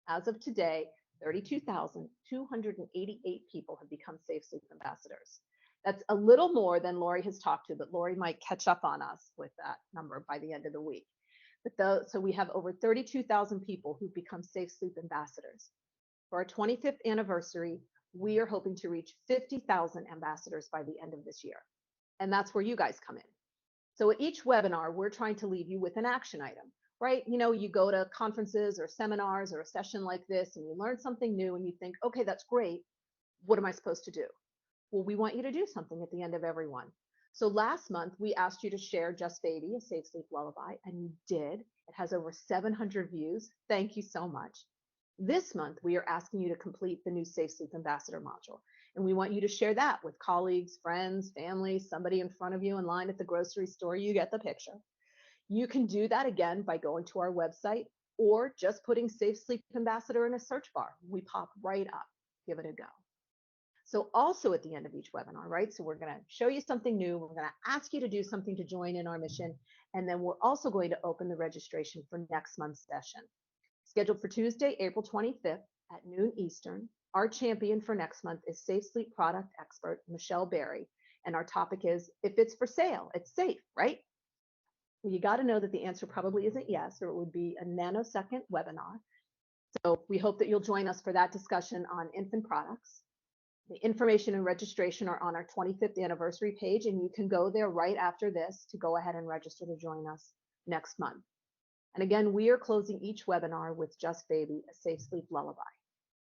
As of today, 32,288 people have become Safe Sleep Ambassadors. That's a little more than Lori has talked to, but Lori might catch up on us with that number by the end of the week. So we have over 32,000 people who've become Safe Sleep Ambassadors. For our 25th anniversary, we are hoping to reach 50,000 ambassadors by the end of this year. And that's where you guys come in. So at each webinar, we're trying to leave you with an action item, right? You know, you go to conferences or seminars or a session like this and you learn something new and you think, okay, that's great. What am I supposed to do? Well, we want you to do something at the end of every one. So last month, we asked you to share Just Baby, a safe sleep lullaby, and you did. It has over 700 views. Thank you so much. This month, we are asking you to complete the new Safe Sleep Ambassador module. And we want you to share that with colleagues, friends, family, somebody in front of you in line at the grocery store. You get the picture. You can do that again by going to our website or just putting Safe Sleep Ambassador in a search bar. We pop right up. Give it a go. So also at the end of each webinar, right? So we're going to show you something new. We're going to ask you to do something to join in our mission. And then we're also going to open the registration for next month's session. Scheduled for Tuesday, April 25th at noon Eastern. Our champion for next month is Safe Sleep product expert, Michelle Berry. And our topic is, if it's for sale, it's safe, right? Well, you got to know that the answer probably isn't yes, or it would be a nanosecond webinar. So we hope that you'll join us for that discussion on infant products. The information and registration are on our 25th anniversary page, and you can go there right after this to go ahead and register to join us next month. And again, we are closing each webinar with Just Baby, a safe sleep lullaby.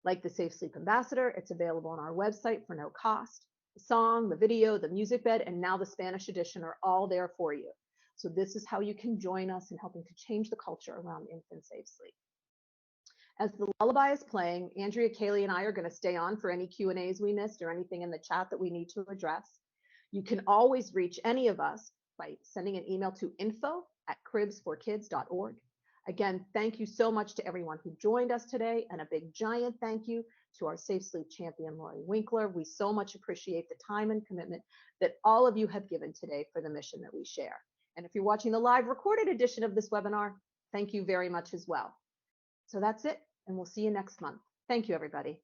Like the Safe Sleep Ambassador, it's available on our website for no cost. The song, the video, the music bed, and now the Spanish edition are all there for you. So this is how you can join us in helping to change the culture around infant safe sleep. As the lullaby is playing, Andrea, Kaylee, and I are going to stay on for any Q&As we missed or anything in the chat that we need to address. You can always reach any of us by sending an email to info@cribsforkids.org. Again, thank you so much to everyone who joined us today, and a big giant thank you to our Safe Sleep champion, Lori Winkler. We so much appreciate the time and commitment that all of you have given today for the mission that we share. And if you're watching the live recorded edition of this webinar, thank you very much as well. So that's it, and we'll see you next month. Thank you, everybody.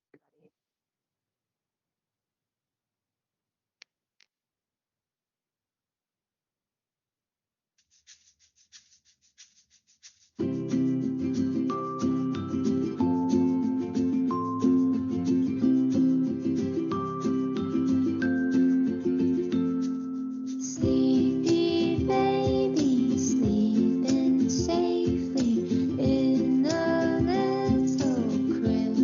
Sleepy baby, sleeping safely in a little crib.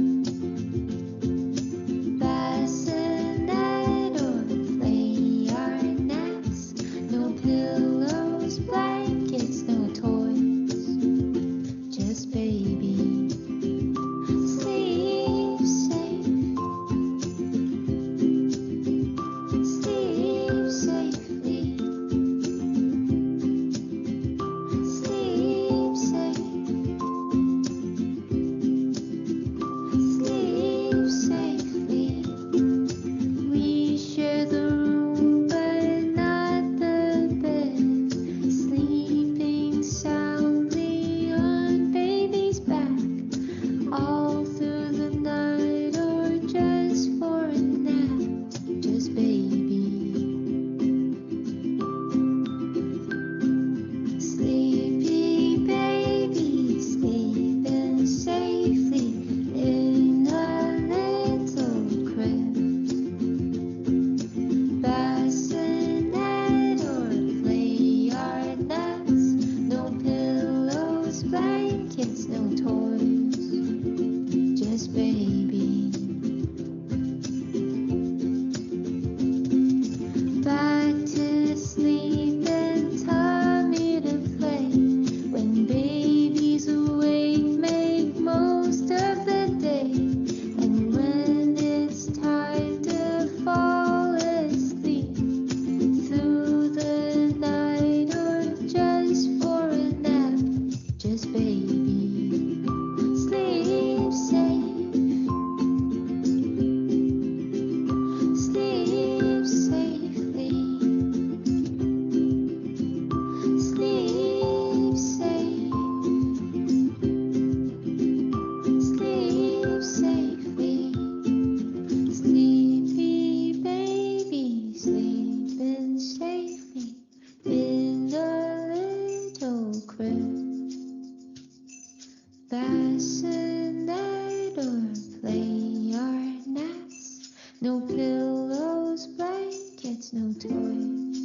pillows, blankets, no toys,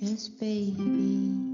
just baby.